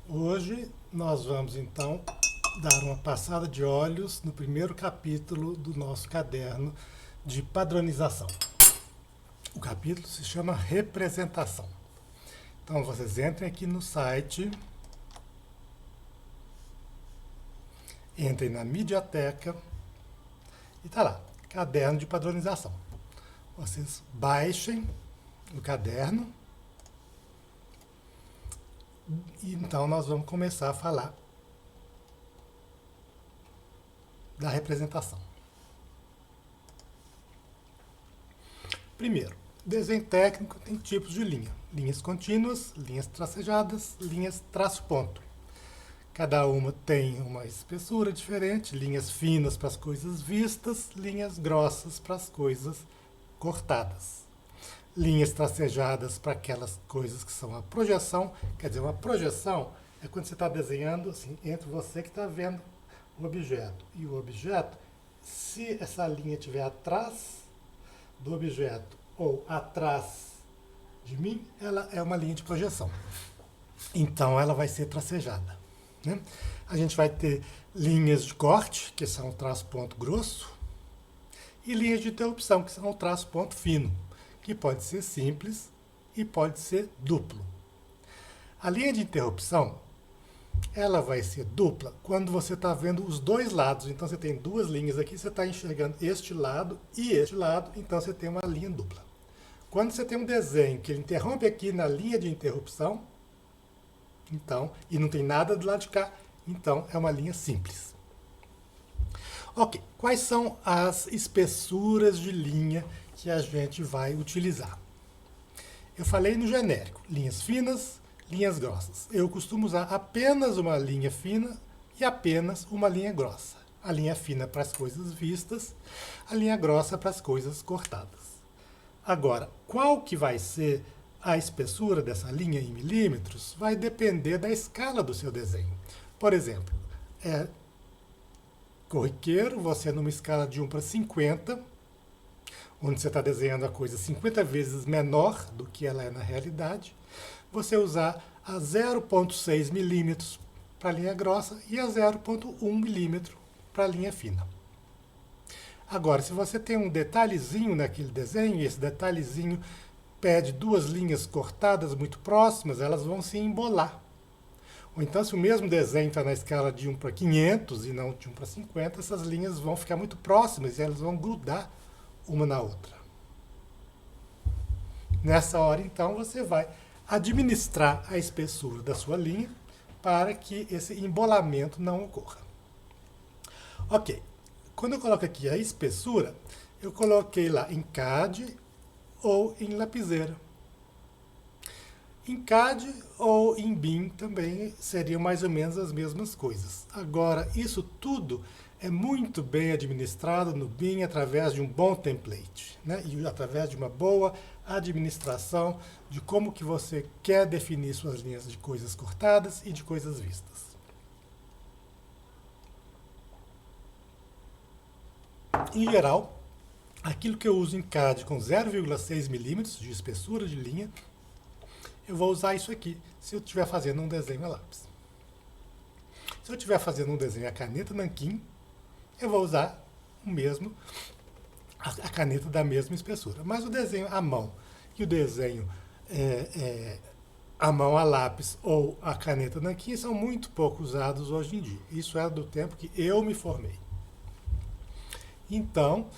Hoje nós vamos então dar uma passada de olhos no primeiro capítulo do nosso caderno de padronização. O capítulo se chama Representação. Então vocês entrem aqui no site, entrem na Mediateca e está lá, Caderno de Padronização. Vocês baixem o caderno e então nós vamos começar a falar da representação. Primeiro, desenho técnico tem tipos de linha. Linhas contínuas, linhas tracejadas, linhas traço-ponto. Cada uma tem uma espessura diferente, linhas finas para as coisas vistas, linhas grossas para as coisas cortadas. Linhas tracejadas para aquelas coisas que são a projeção. Quer dizer, uma projeção é quando você está desenhando assim, entre você que está vendo o objeto e o objeto. Se essa linha estiver atrás do objeto ou atrás de mim, ela é uma linha de projeção. Então, ela vai ser tracejada. Né? A gente vai ter linhas de corte, que são o traço-ponto grosso, e linhas de interrupção, que são o traço-ponto fino, que pode ser simples e pode ser duplo. A linha de interrupção, ela vai ser dupla quando você está vendo os dois lados. Então, você tem duas linhas aqui, você está enxergando este lado e este lado, então você tem uma linha dupla. Quando você tem um desenho que ele interrompe aqui na linha de interrupção, então, e não tem nada do lado de cá, então é uma linha simples. Ok, quais são as espessuras de linha que a gente vai utilizar? Eu falei no genérico, linhas finas, linhas grossas. Eu costumo usar apenas uma linha fina e apenas uma linha grossa. A linha fina para as coisas vistas, a linha grossa para as coisas cortadas. Agora, qual que vai ser a espessura dessa linha em milímetros vai depender da escala do seu desenho. Por exemplo, é corriqueiro, você numa escala de 1 para 50, onde você está desenhando a coisa 50 vezes menor do que ela é na realidade, você usar a 0,6 milímetros para a linha grossa e a 0,1 milímetro para a linha fina. Agora, se você tem um detalhezinho naquele desenho, e esse detalhezinho pede duas linhas cortadas muito próximas, elas vão se embolar. Ou então, se o mesmo desenho está na escala de 1 para 500 e não de 1 para 50, essas linhas vão ficar muito próximas e elas vão grudar uma na outra. Nessa hora, então, você vai administrar a espessura da sua linha para que esse embolamento não ocorra. Ok, quando eu coloco aqui a espessura, eu coloquei lá em CAD ou em lapiseira. Em CAD ou em BIM também seriam mais ou menos as mesmas coisas. Agora, isso tudo é muito bem administrado no BIM através de um bom template, né? E através de uma boa administração de como que você quer definir suas linhas de coisas cortadas e de coisas vistas. Em geral, aquilo que eu uso em CAD com 0,6 milímetros de espessura de linha, eu vou usar isso aqui se eu estiver fazendo um desenho a lápis. Se eu estiver fazendo um desenho a caneta nanquim, eu vou usar a caneta da mesma espessura. Mas o desenho à mão e o desenho à mão a lápis ou a caneta nanquim são muito pouco usados hoje em dia. Isso é do tempo que eu me formei. Então,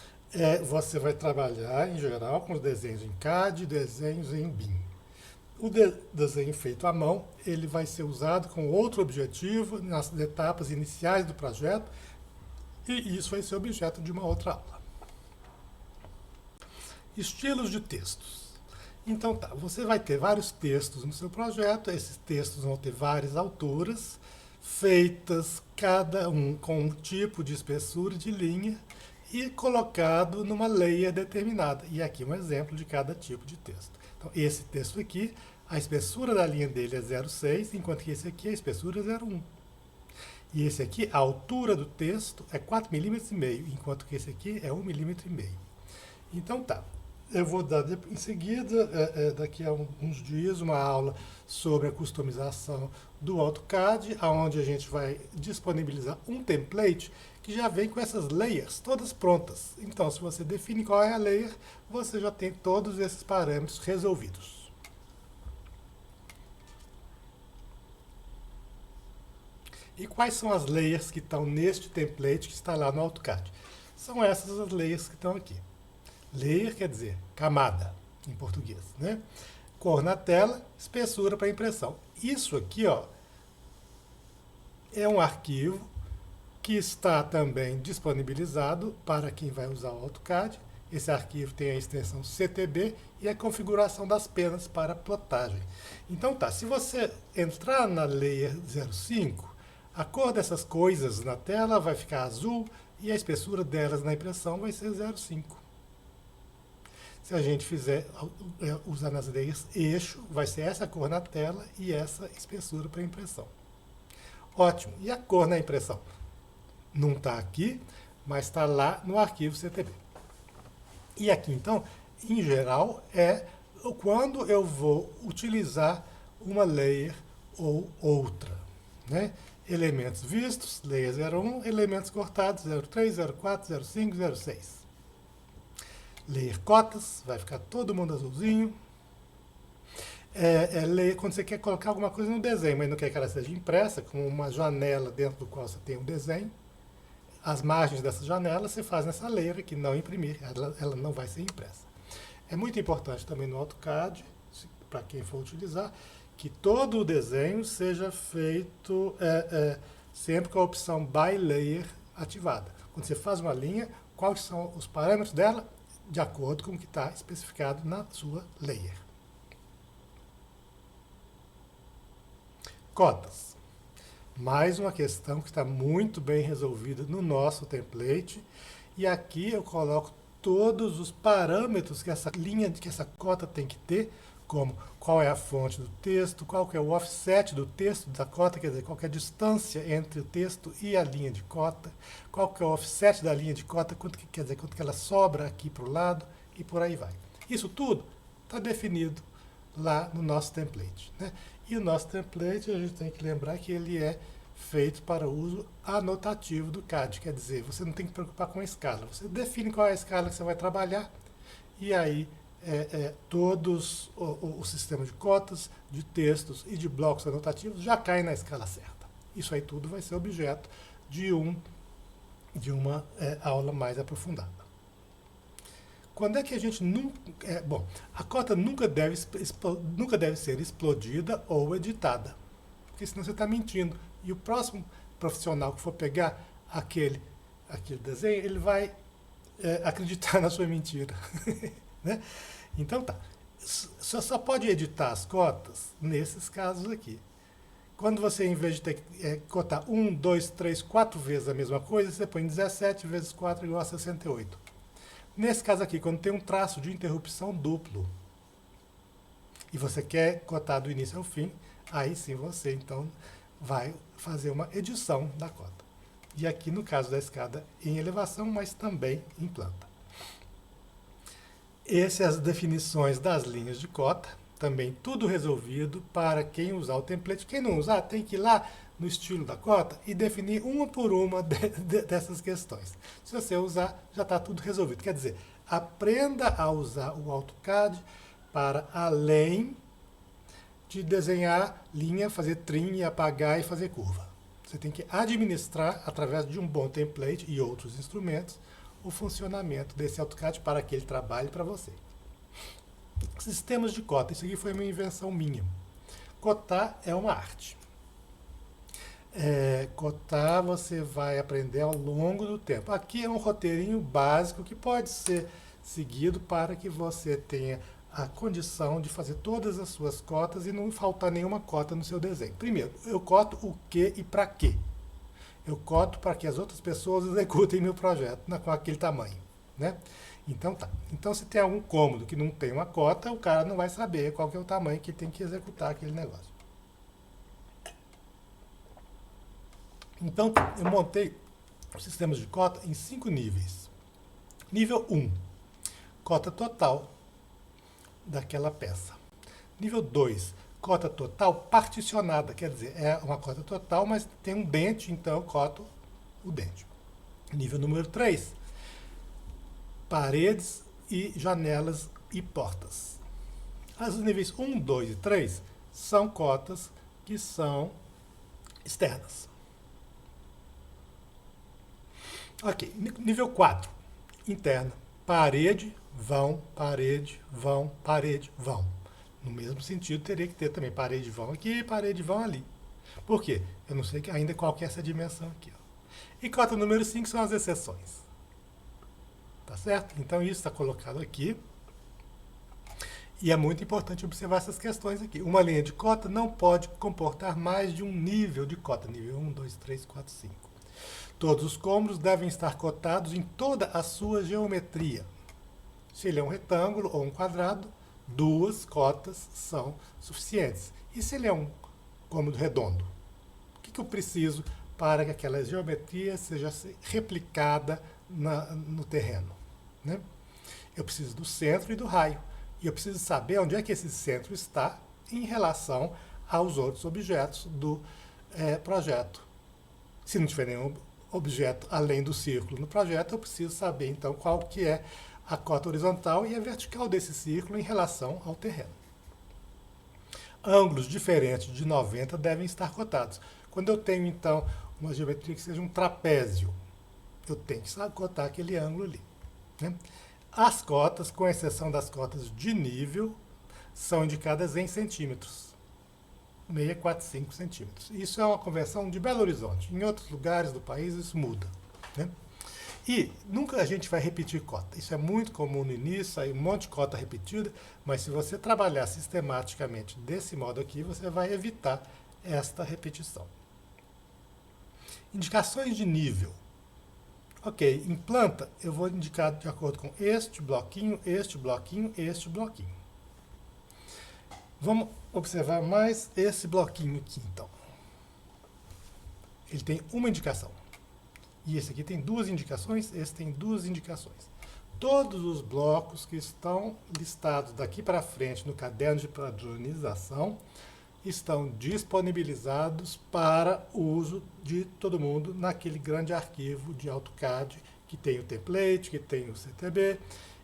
você vai trabalhar, em geral, com os desenhos em CAD e desenhos em BIM. O desenho feito à mão, ele vai ser usado com outro objetivo nas etapas iniciais do projeto, e isso vai ser objeto de uma outra aula. Estilos de textos. Então tá, você vai ter vários textos no seu projeto, esses textos vão ter várias alturas, feitas cada um com um tipo de espessura de linha, e colocado numa layer determinada. E aqui um exemplo de cada tipo de texto. Então, esse texto aqui, a espessura da linha dele é 0,6, enquanto que esse aqui a espessura é 0,1. E esse aqui, a altura do texto é 4,5 mm, enquanto que esse aqui é 1,5 mm. Então tá, Eu vou dar em seguida, daqui a uns dias, uma aula sobre a customização do AutoCAD, onde a gente vai disponibilizar um template que já vem com essas layers todas prontas. Então, se você define qual é a layer, você já tem todos esses parâmetros resolvidos. E quais são as layers que estão neste template que está lá no AutoCAD? São essas as layers que estão aqui. Layer quer dizer camada, em português, né? Cor na tela, espessura para impressão. Isso aqui, ó, é um arquivo que está também disponibilizado para quem vai usar o AutoCAD. Esse arquivo tem a extensão CTB e a configuração das penas para plotagem. Então tá, se você entrar na Layer 05, a cor dessas coisas na tela vai ficar azul e a espessura delas na impressão vai ser 0,5. Se a gente fizer, usar nas layers eixo, vai ser essa cor na tela e essa espessura para impressão. Ótimo. E a cor na impressão? Não está aqui, mas está lá no arquivo CTB. E aqui, então, em geral, é quando eu vou utilizar uma layer ou outra, né? Elementos vistos, layer 01, elementos cortados, 03, 04, 05, 06. Layer cotas, vai ficar todo mundo azulzinho. Layer quando você quer colocar alguma coisa no desenho, mas não quer que ela seja impressa, como uma janela dentro do qual você tem um desenho. As margens dessa janela você faz nessa layer aqui, não imprimir, ela não vai ser impressa. É muito importante também no AutoCAD, para quem for utilizar, que todo o desenho seja feito sempre com a opção By Layer ativada. Quando você faz uma linha, quais são os parâmetros dela? De acordo com o que está especificado na sua layer. Cotas. Mais uma questão que está muito bem resolvida no nosso template. E aqui eu coloco todos os parâmetros que essa linha, que essa cota tem que ter, como qual é a fonte do texto, qual que é o offset do texto da cota, quer dizer, qual que é a distância entre o texto e a linha de cota, qual que é o offset da linha de cota, quanto que quer dizer, quanto que ela sobra aqui para o lado e por aí vai. Isso tudo está definido lá no nosso template, né? E o nosso template, a gente tem que lembrar que ele é feito para uso anotativo do CAD, quer dizer, você não tem que preocupar com a escala, você define qual é a escala que você vai trabalhar e aí todos o sistema de cotas, de textos e de blocos anotativos já caem na escala certa. Isso aí tudo vai ser objeto de uma aula mais aprofundada. Quando é que a gente nunca... bom, a cota nunca deve ser explodida ou editada, porque senão você está mentindo. E o próximo profissional que for pegar aquele desenho, ele vai acreditar na sua mentira. Né? Então tá. Você só pode editar as cotas nesses casos aqui. Quando você, em vez de ter que cotar 1, 2, 3, 4 vezes a mesma coisa, você põe 17 vezes 4 igual a 68. Nesse caso aqui, quando tem um traço de interrupção duplo, e você quer cotar do início ao fim, aí sim você, então, vai fazer uma edição da cota. E aqui no caso da escada em elevação, mas também em planta. Essas as definições das linhas de cota, também tudo resolvido para quem usar o template. Quem não usar tem que ir lá no estilo da cota e definir uma por uma dessas questões. Se você usar, já está tudo resolvido. Quer dizer, aprenda a usar o AutoCAD para além de desenhar linha, fazer trim, apagar e fazer curva. Você tem que administrar, através de um bom template e outros instrumentos, o funcionamento desse AutoCAD para que ele trabalhe para você. Sistemas de cota. Isso aqui foi uma invenção minha. Cotar é uma arte. Cotar você vai aprender ao longo do tempo. Aqui é um roteirinho básico que pode ser seguido para que você tenha a condição de fazer todas as suas cotas e não faltar nenhuma cota no seu desenho. Primeiro, eu coto o que e para quê. Eu coto para que as outras pessoas executem meu projeto com aquele tamanho, né? Então tá. Então se tem algum cômodo que não tem uma cota, o cara não vai saber qual que é o tamanho que tem que executar aquele negócio. Então eu montei os sistemas de cota em 5 níveis. Nível 1, cota total. daquela peça. Nível 2, cota total particionada, quer dizer, é uma cota total, mas tem um dente, então eu coto o dente. Nível número 3, paredes e janelas e portas. Os níveis 1, 2 e 3 são cotas que são externas. Ok, nível 4, interna. Parede, vão, parede, vão, parede, vão. No mesmo sentido, teria que ter também parede, vão aqui e parede, vão ali. Por quê? Eu não sei ainda qual que é essa dimensão aqui. Ó. E cota número 5 são as exceções. Tá certo? Então isso está colocado aqui. E é muito importante observar essas questões aqui. Uma linha de cota não pode comportar mais de um nível de cota. Nível 1, 2, 3, 4, 5. Todos os cômodos devem estar cotados em toda a sua geometria. Se ele é um retângulo ou um quadrado, 2 cotas são suficientes. E se ele é um cômodo redondo? O que eu preciso para que aquela geometria seja replicada no terreno? Né? Eu preciso do centro e do raio. E eu preciso saber onde é que esse centro está em relação aos outros objetos do projeto. Se não tiver nenhum objeto além do círculo no projeto, eu preciso saber então qual que é a cota horizontal e a vertical desse círculo em relação ao terreno. Ângulos diferentes de 90 devem estar cotados. Quando eu tenho então uma geometria que seja um trapézio, eu tenho que cotar aquele ângulo ali. Né? As cotas, com exceção das cotas de nível, são indicadas em centímetros. 645 centímetros. Isso é uma convenção de Belo Horizonte. Em outros lugares do país isso muda. Né? E nunca a gente vai repetir cota. Isso é muito comum no início, aí um monte de cota repetida, mas se você trabalhar sistematicamente desse modo aqui, você vai evitar esta repetição. Indicações de nível. Ok, em planta eu vou indicar de acordo com este bloquinho, este bloquinho, este bloquinho. Vamos observar mais esse bloquinho aqui, então. Ele tem uma indicação. E esse aqui tem 2 indicações, esse tem 2 indicações. Todos os blocos que estão listados daqui para frente no caderno de padronização estão disponibilizados para o uso de todo mundo naquele grande arquivo de AutoCAD que tem o template, que tem o CTB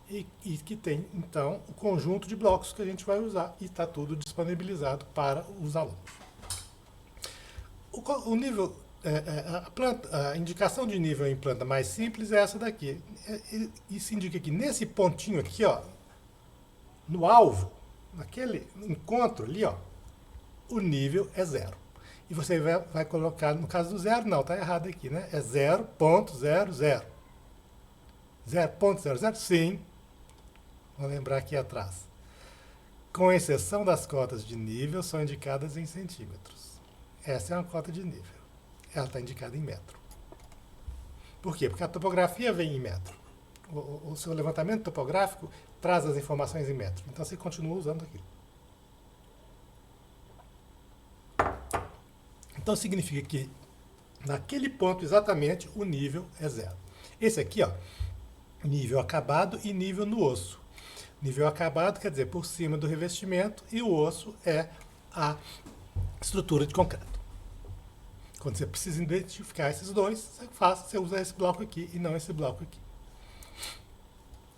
e que tem, então, o conjunto de blocos que a gente vai usar e está tudo disponibilizado para os alunos. O nível, a indicação de nível em planta mais simples é essa daqui. Isso indica que nesse pontinho aqui, ó, no alvo, naquele encontro ali, ó, o nível é 0. E você vai colocar, no caso do 0, não, está errado aqui, né? É 0.00. 0.00? Sim. Vou lembrar aqui atrás. Com exceção das cotas de nível, são indicadas em centímetros. Essa é uma cota de nível. Ela está indicada em metro. Por quê? Porque a topografia vem em metro. O seu levantamento topográfico traz as informações em metro. Então você continua usando aquilo. Então significa que naquele ponto exatamente o nível é 0. Esse aqui, ó, nível acabado e nível no osso. Nível acabado quer dizer por cima do revestimento e o osso é a estrutura de concreto. Quando você precisa identificar esses dois, você usa esse bloco aqui e não esse bloco aqui.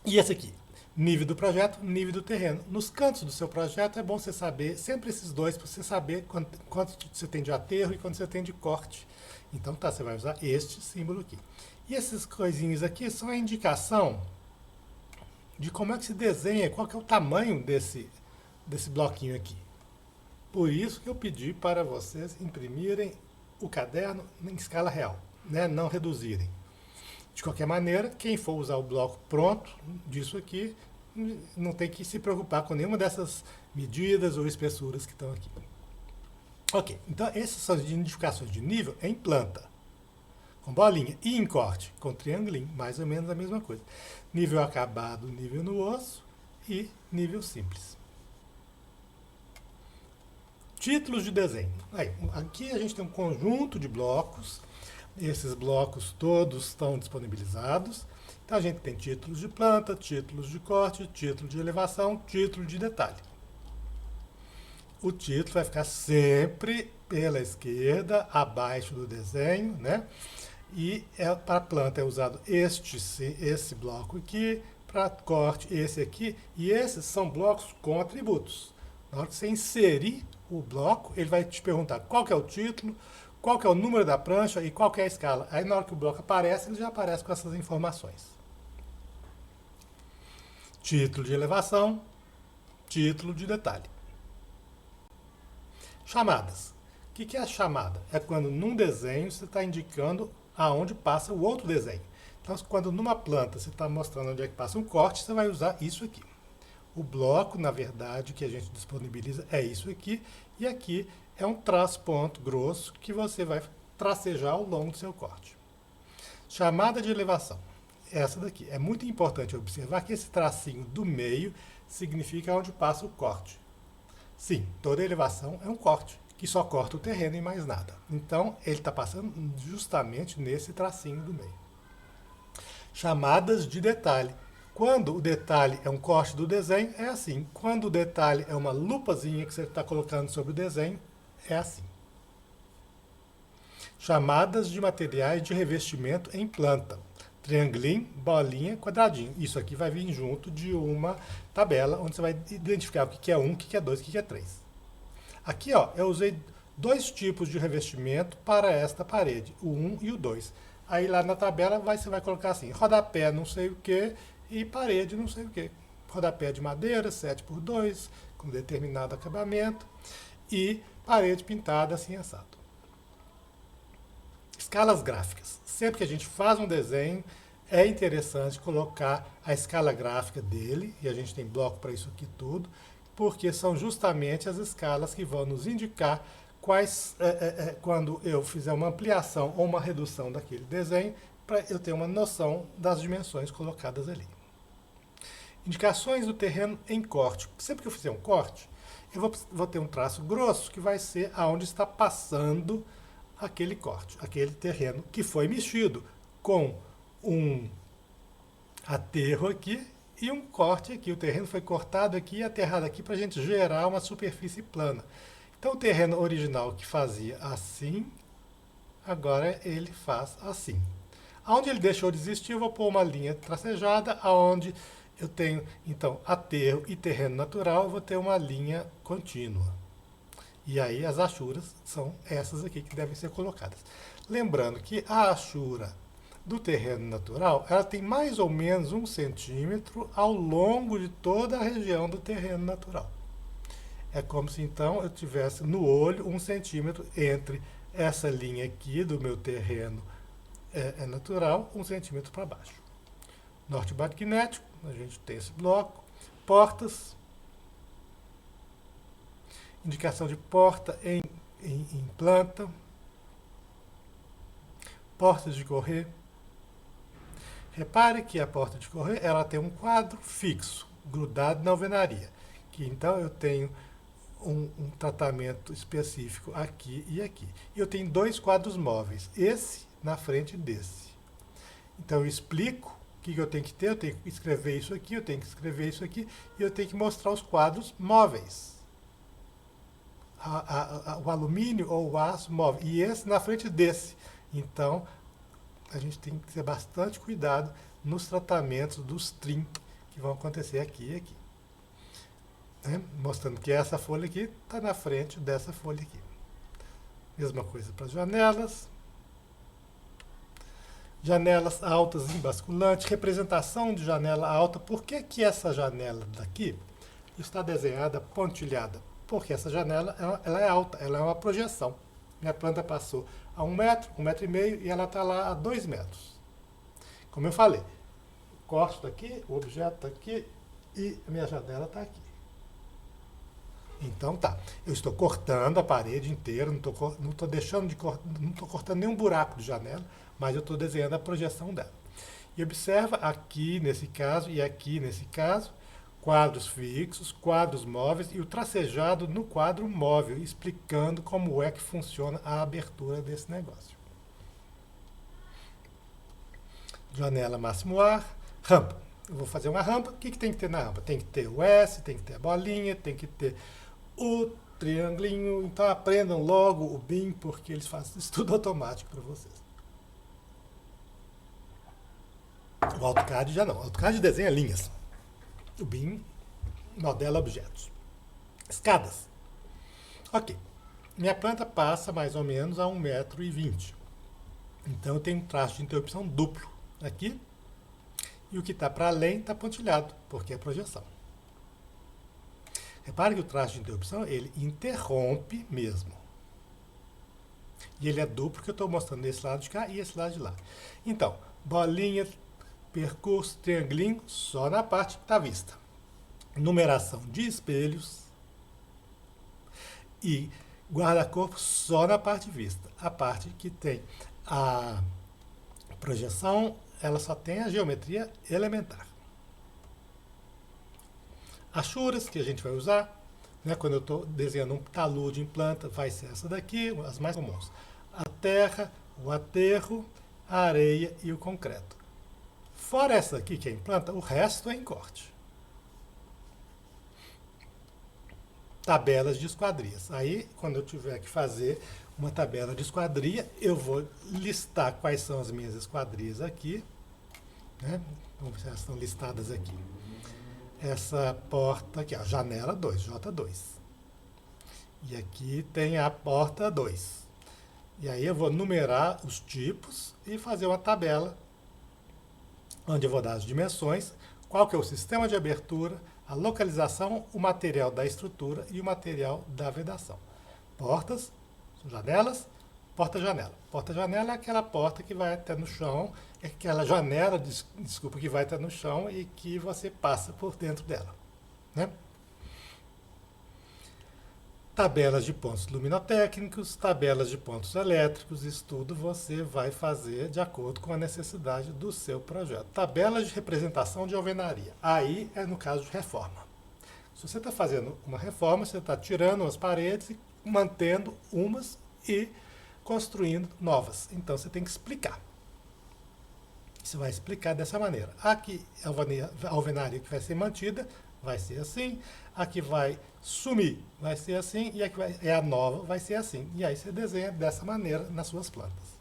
E esse aqui, nível do projeto, nível do terreno. Nos cantos do seu projeto é bom você saber, sempre esses dois, para você saber quanto você tem de aterro e quanto você tem de corte. Então tá, você vai usar este símbolo aqui. E essas coisinhas aqui são a indicação de como é que se desenha, qual que é o tamanho desse bloquinho aqui. Por isso que eu pedi para vocês imprimirem o caderno em escala real, né? Não reduzirem. De qualquer maneira, quem for usar o bloco pronto disso aqui, não tem que se preocupar com nenhuma dessas medidas ou espessuras que estão aqui. Ok, então essas são as indicações de nível em planta, com bolinha, e em corte, com triangulinho, mais ou menos a mesma coisa. Nível acabado, nível no osso e nível simples. Títulos de desenho. Aí, aqui a gente tem um conjunto de blocos. Esses blocos todos estão disponibilizados. Então a gente tem títulos de planta, títulos de corte, título de elevação, título de detalhe. O título vai ficar sempre pela esquerda, abaixo do desenho, né? E para planta é usado esse bloco aqui, para corte esse aqui, e esses são blocos com atributos. Na hora que você inserir o bloco, ele vai te perguntar qual que é o título, qual que é o número da prancha e qual que é a escala. Aí na hora que o bloco aparece, ele já aparece com essas informações. Título de elevação, título de detalhe. Chamadas. O que é a chamada? É quando num desenho você está indicando aonde passa o outro desenho. Então, quando numa planta você está mostrando onde é que passa um corte, você vai usar isso aqui. O bloco, na verdade, que a gente disponibiliza é isso aqui, e aqui é um traço ponto grosso que você vai tracejar ao longo do seu corte. Chamada de elevação. Essa daqui. É muito importante observar que esse tracinho do meio significa onde passa o corte. Sim, toda elevação é um corte, que só corta o terreno e mais nada. Então, ele está passando justamente nesse tracinho do meio. Chamadas de detalhe. Quando o detalhe é um corte do desenho, é assim. Quando o detalhe é uma lupazinha que você está colocando sobre o desenho, é assim. Chamadas de materiais de revestimento em planta. Triangulinho, bolinha, quadradinho. Isso aqui vai vir junto de uma tabela, onde você vai identificar o que é 1, o que é 2, o que é 3. Aqui, ó, eu usei dois tipos de revestimento para esta parede, o 1 e o 2. Aí lá na tabela você vai colocar assim, rodapé não sei o que e parede não sei o que. Rodapé de madeira, 7x2, com determinado acabamento, e parede pintada assim assado. Escalas gráficas. Sempre que a gente faz um desenho, é interessante colocar a escala gráfica dele, e a gente tem bloco para isso aqui tudo, porque são justamente as escalas que vão nos indicar quais, quando eu fizer uma ampliação ou uma redução daquele desenho, para eu ter uma noção das dimensões colocadas ali. Indicações do terreno em corte. Sempre que eu fizer um corte, eu vou ter um traço grosso que vai ser aonde está passando aquele corte, aquele terreno que foi mexido com um aterro aqui e um corte aqui. O terreno foi cortado aqui e aterrado aqui para a gente gerar uma superfície plana. Então o terreno original que fazia assim, agora ele faz assim. Aonde ele deixou de existir, eu vou pôr uma linha tracejada, aonde eu tenho, então, aterro e terreno natural, eu vou ter uma linha contínua. E aí as achuras são essas aqui que devem ser colocadas. Lembrando que a achura do terreno natural, ela tem mais ou menos 1 centímetro ao longo de toda a região do terreno natural. É como se então eu tivesse no olho 1 centímetro entre essa linha aqui do meu terreno natural, 1 centímetro para baixo. Norte magnético, a gente tem esse bloco. Portas. Indicação de porta em planta. Portas de correr. Repare que a porta de correr ela tem um quadro fixo, grudado na alvenaria. Que então eu tenho um tratamento específico aqui e aqui. E eu tenho dois quadros móveis, esse na frente desse. Então eu explico o que eu tenho que ter, eu tenho que escrever isso aqui, eu tenho que escrever isso aqui, e eu tenho que mostrar os quadros móveis. O alumínio ou o aço móvel, e esse na frente desse. Então, a gente tem que ter bastante cuidado nos tratamentos dos trim que vão acontecer aqui e aqui. Né? Mostrando que essa folha aqui está na frente dessa folha aqui. Mesma coisa para as janelas. Janelas altas em basculante, representação de janela alta. Por que que essa janela daqui está desenhada pontilhada? Porque essa janela ela é alta, ela é uma projeção. Minha planta passou a 1 metro, 1,5 metro e ela está lá a 2 metros. Como eu falei, o corte está aqui, o objeto está aqui e a minha janela está aqui. Então tá, eu estou cortando a parede inteira, não estou deixando de cortar, não estou cortando nenhum buraco de janela, mas eu estou desenhando a projeção dela. E observa aqui nesse caso e aqui nesse caso, quadros fixos, quadros móveis e o tracejado no quadro móvel, explicando como é que funciona a abertura desse negócio. janela máximo ar, rampa. Eu vou fazer uma rampa, o que, que tem que ter na rampa? Tem que ter o S, tem que ter a bolinha, tem que ter o triangulinho. Então aprendam logo o BIM, porque eles fazem isso tudo automático para vocês. O AutoCAD já não. O AutoCAD desenha linhas. O BIM modela objetos. Escadas. Ok. Minha planta passa mais ou menos a 1,20 m. Então eu tenho um traço de interrupção duplo aqui. E o que está para além está pontilhado, porque é projeção. Repare que o traço de interrupção, ele interrompe mesmo. E ele é duplo, porque eu estou mostrando esse lado de cá e esse lado de lá. Então, bolinha, percurso, triangulinho, só na parte que está vista. Numeração de espelhos e guarda-corpo só na parte vista. A parte que tem a projeção, ela só tem a geometria elementar. Achuras que a gente vai usar, né, quando eu estou desenhando um talude em planta, vai ser essa daqui, as mais comuns. A terra, o aterro, a areia e o concreto. Fora essa aqui que é em planta, o resto é em corte. Tabelas de esquadrias. Aí, quando eu tiver que fazer uma tabela de esquadria, eu vou listar quais são as minhas esquadrias aqui. Né? Vamos ver se elas estão listadas aqui. Essa porta aqui, ó, janela 2, J2. E aqui tem a porta 2. E aí eu vou numerar os tipos e fazer uma tabela onde eu vou dar as dimensões, qual que é o sistema de abertura, a localização, o material da estrutura e o material da vedação. Portas, janelas, porta-janela. Porta-janela é aquela porta que vai até no chão, é aquela janela, desculpa, que vai até no chão e que você passa por dentro dela. Né? Tabelas de pontos luminotécnicos, tabelas de pontos elétricos, isso tudo você vai fazer de acordo com a necessidade do seu projeto. Tabelas de representação de alvenaria. Aí é no caso de reforma. Se você está fazendo uma reforma, você está tirando as paredes e mantendo umas e construindo novas. Então você tem que explicar. Você vai explicar dessa maneira. Aqui a alvenaria que vai ser mantida vai ser assim, a que vai sumir vai ser assim e a que é a nova vai ser assim. E aí você desenha dessa maneira nas suas plantas.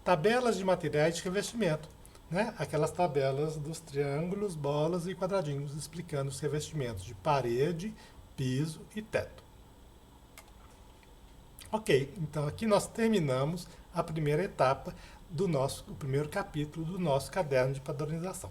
Tabelas de materiais de revestimento. Né? Aquelas tabelas dos triângulos, bolas e quadradinhos, explicando os revestimentos de parede, piso e teto. Ok, então aqui nós terminamos a primeira etapa do o primeiro capítulo do nosso caderno de padronização.